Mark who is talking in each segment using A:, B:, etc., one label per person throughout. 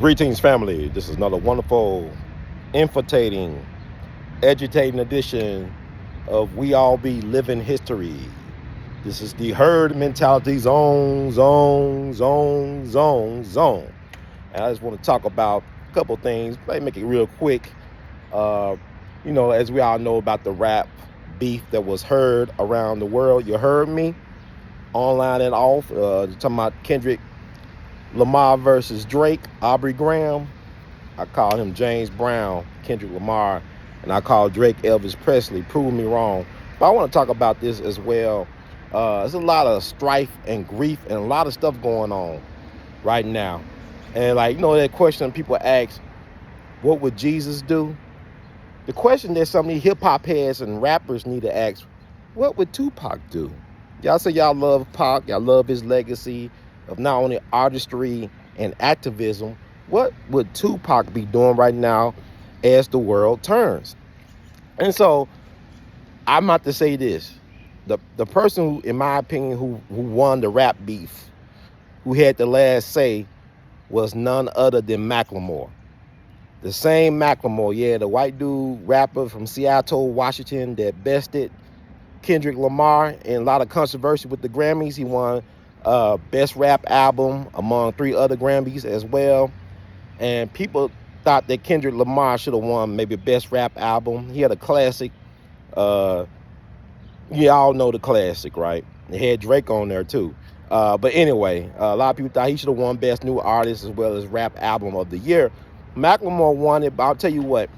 A: Greetings, family. This is another wonderful, infiltrating, agitating edition of We All Be Living History. This is the herd mentality zone. And I just want to talk about a couple things, maybe make it real quick. Uh, as we all know about the rap beef that was heard around the world. You heard me online and off. Talking about Kendrick Lamar versus Drake, Aubrey Graham. I call him James Brown, Kendrick Lamar, and I call Drake Elvis Presley. Prove me wrong. But I want to talk about this as well. There's a lot of strife and grief and a lot of stuff going on right now. And that question people ask, what would Jesus do? The question that some of these hip-hop heads and rappers need to ask, what would Tupac do? Y'all say y'all love Pac, y'all love his legacy of not only artistry and activism. What would Tupac be doing right now as the world turns? And so I'm about to say this. The person who, in my opinion, who won the rap beef, who had the last say, was none other than Macklemore. The same Macklemore, the white dude rapper from Seattle, Washington, that bested Kendrick Lamar in a lot of controversy with the Grammys. He won Best Rap Album among 3 other Grammys as well. And people thought that Kendrick Lamar should have won maybe Best Rap Album. He had a classic. You all know the classic, right? It had Drake on there too. But anyway, a lot of people thought he should have won Best New Artist as well as Rap Album of the Year. Macklemore won it, but I'll tell you what,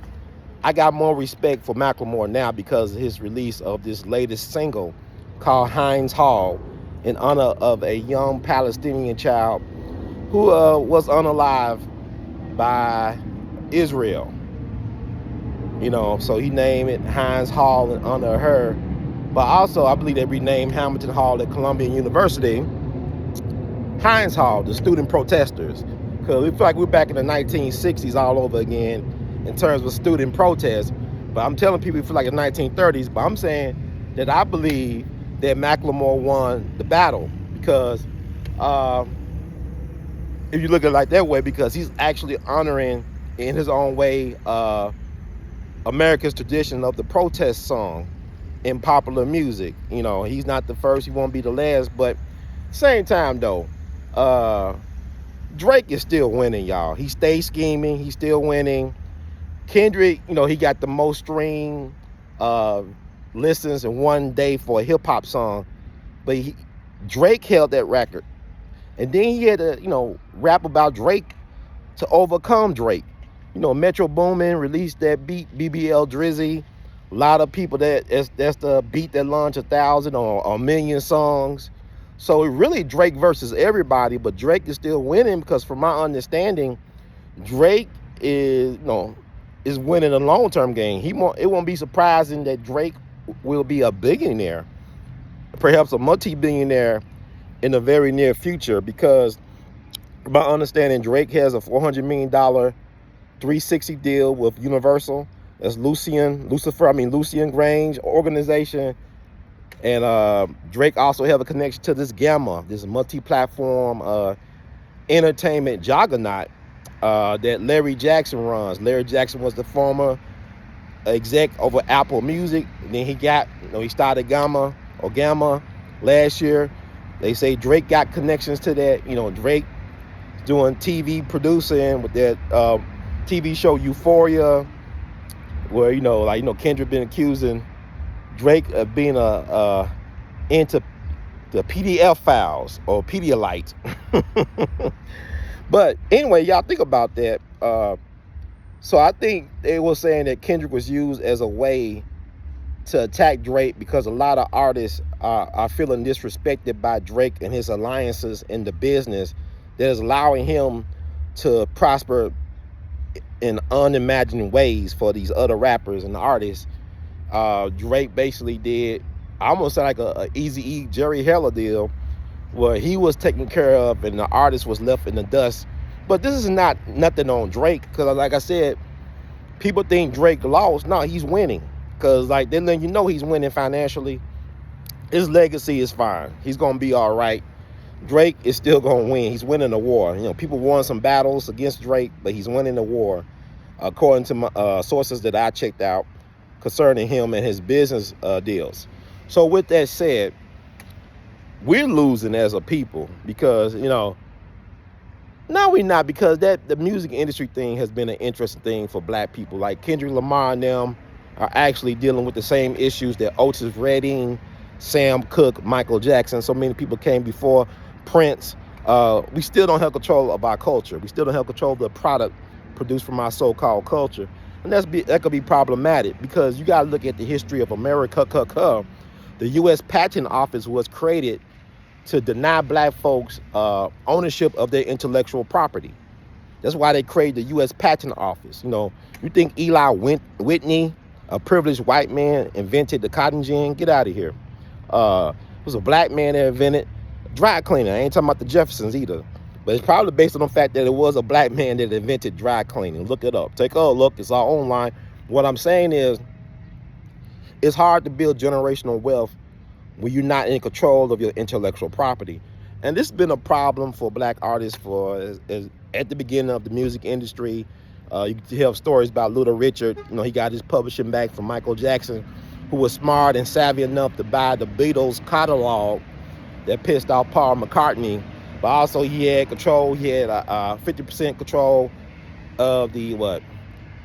A: I got more respect for Macklemore now because of his release of this latest single called Hines Hall in honor of a young Palestinian child who was unalived by Israel. So he named it Hines Hall in honor of her. But also, I believe they renamed Hamilton Hall at Columbia University Hines Hall, the student protesters. Because we feel like we're back in the 1960s all over again in terms of student protests. But I'm telling people we feel like the 1930s. But I'm saying that I believe that Macklemore won the battle because if you look at it like that way, because he's actually honoring in his own way America's tradition of the protest song in popular music. He's not the first, he won't be the last, but same time though, Drake is still winning, y'all. He stays scheming, he's still winning. Kendrick, he got the most stream listens in one day for a hip-hop song, but Drake held that record. And then he had to, rap about Drake to overcome Drake. Metro Boomin released that beat, BBL Drizzy. A lot of people that's the beat that launched 1,000 or 1,000,000 songs. So it really Drake versus everybody, but Drake is still winning because from my understanding, Drake is winning a long-term game. It won't be surprising that Drake will be a billionaire, perhaps a multi-billionaire in the very near future, because my understanding, Drake has a $400 million 360 deal with Universal. That's Lucian Grange organization. And Drake also have a connection to this Gamma, this multi-platform entertainment juggernaut that Larry Jackson runs. Larry Jackson was the former exec over Apple Music. And then he started Gamma last year. They say Drake got connections to that. Drake doing TV producing with that TV show Euphoria, where Kendrick been accusing Drake of being into the PDF files or Pedialyte. But anyway, y'all think about that. So I think they were saying that Kendrick was used as a way to attack Drake because a lot of artists are feeling disrespected by Drake and his alliances in the business that is allowing him to prosper in unimagined ways for these other rappers and artists. Drake basically did almost like a Eazy-E Jerry Heller deal where he was taken care of and the artist was left in the dust. But this is not nothing on Drake, because like I said, people think Drake lost. No, he's winning, because they letting he's winning financially. His legacy is fine. He's gonna be all right. Drake is still gonna win. He's winning the war. You know, people won some battles against Drake, but he's winning the war, according to my sources that I checked out concerning him and his business deals. So with that said, we're losing as a people because, you know, no, we're not, because the music industry thing has been an interesting thing for black people. Like Kendrick Lamar and them are actually dealing with the same issues that Otis Redding, Sam Cooke, Michael Jackson, so many people came before, Prince. We still don't have control of our culture. We still don't have control of the product produced from our so-called culture. And that could be problematic because you got to look at the history of America. The U.S. Patent Office was created to deny black folks ownership of their intellectual property. That's why they created the U.S. Patent Office. You know, you think Eli Whitney, a privileged white man, invented the cotton gin? Get out of here. It was a black man that invented dry cleaning. I ain't talking about the Jeffersons either. But it's probably based on the fact that it was a black man that invented dry cleaning. Look it up. Take a look. It's all online. What I'm saying is, it's hard to build generational wealth when you're not in control of your intellectual property. And this has been a problem for black artists at the beginning of the music industry. You can have stories about Little Richard. You know, he got his publishing back from Michael Jackson, who was smart and savvy enough to buy the Beatles catalog that pissed off Paul McCartney. But also he had control. He had 50% control of the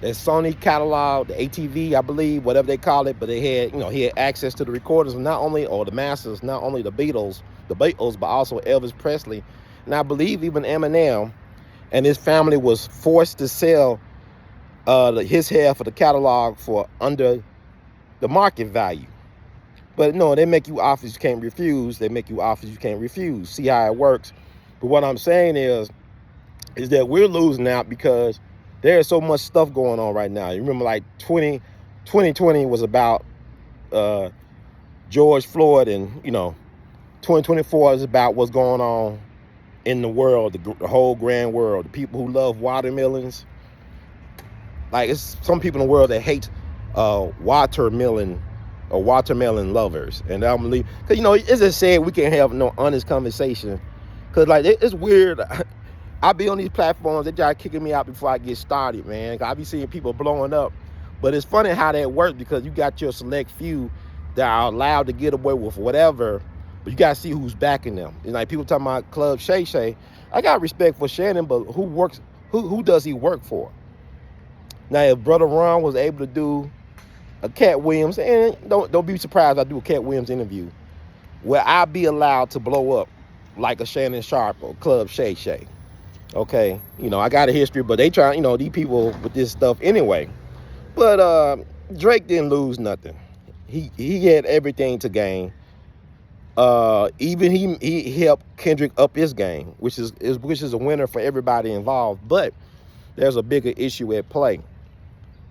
A: Sony catalog, the ATV, I believe, whatever they call it. But they had, you know, he had access to the recordings, or the masters, not only the Beatles, but also Elvis Presley, and I believe even Eminem. And his family was forced to sell his half of the catalog for under the market value. But no, they make you offers you can't refuse. They make you offers you can't refuse. See how it works. But what I'm saying is that we're losing out because there's so much stuff going on right now. You remember, like 2020 was about George Floyd, and 2024 is about what's going on in the world, the whole grand world. The people who love watermelons, like it's some people in the world that hate watermelon lovers, and I'm believe because it's just said we can't have no honest conversation because like it's weird. I be on these platforms, they try kicking me out before I get started, man. I be seeing people blowing up, but it's funny how that works because you got your select few that are allowed to get away with whatever, but you gotta see who's backing them. And like people talking about Club Shay Shay, I got respect for Shannon, but who does he work for? Now, if Brother Ron was able to do a Cat Williams, and don't be surprised if I do a Cat Williams interview, where I be allowed to blow up like a Shannon Sharp or Club Shay Shay. Okay, I got a history, but they try, these people with this stuff anyway. But Drake didn't lose nothing. He had everything to gain. Even he helped Kendrick up his game, which is a winner for everybody involved. But there's a bigger issue at play.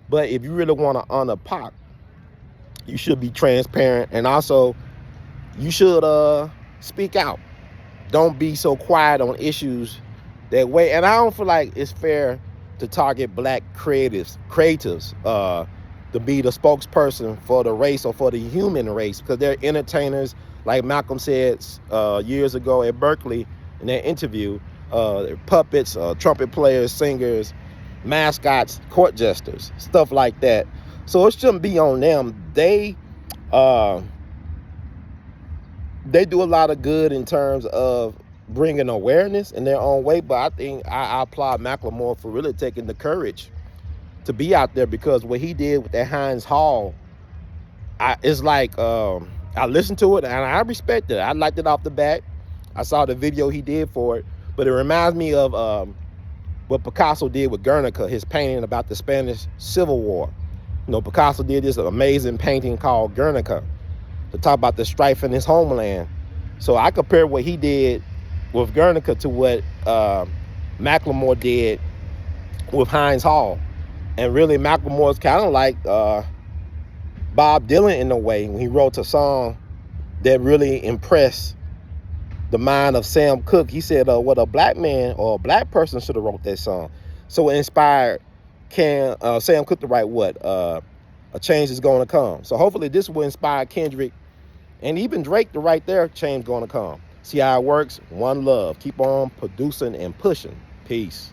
A: But if you really want to honor Pac, you should be transparent, and also you should speak out. Don't be so quiet on issues that way. And I don't feel like it's fair to target black creatives to be the spokesperson for the race or for the human race, because they're entertainers, like Malcolm said years ago at Berkeley in that interview. They're puppets, trumpet players, singers, mascots, court jesters, stuff like that. So it shouldn't be on them. They do a lot of good in terms of bringing awareness in their own way, but I think I applaud Macklemore for really taking the courage to be out there, because what he did with that Hines Hall, it's like I listened to it and I respect it. I liked it off the bat. I saw the video he did for it, but it reminds me of what Picasso did with Guernica, his painting about the Spanish Civil War. Picasso did this amazing painting called Guernica to talk about the strife in his homeland. So I compare what he did with Guernica to what Macklemore did with Hines Hall. And really, Macklemore's kind of like Bob Dylan in a way, when he wrote a song that really impressed the mind of Sam Cooke. He said, what a black man or a black person should have wrote that song. So it inspired Sam Cooke to write what? A change is going to come. So hopefully this will inspire Kendrick and even Drake to write their change going to come. See how it works? One love. Keep on producing and pushing. Peace.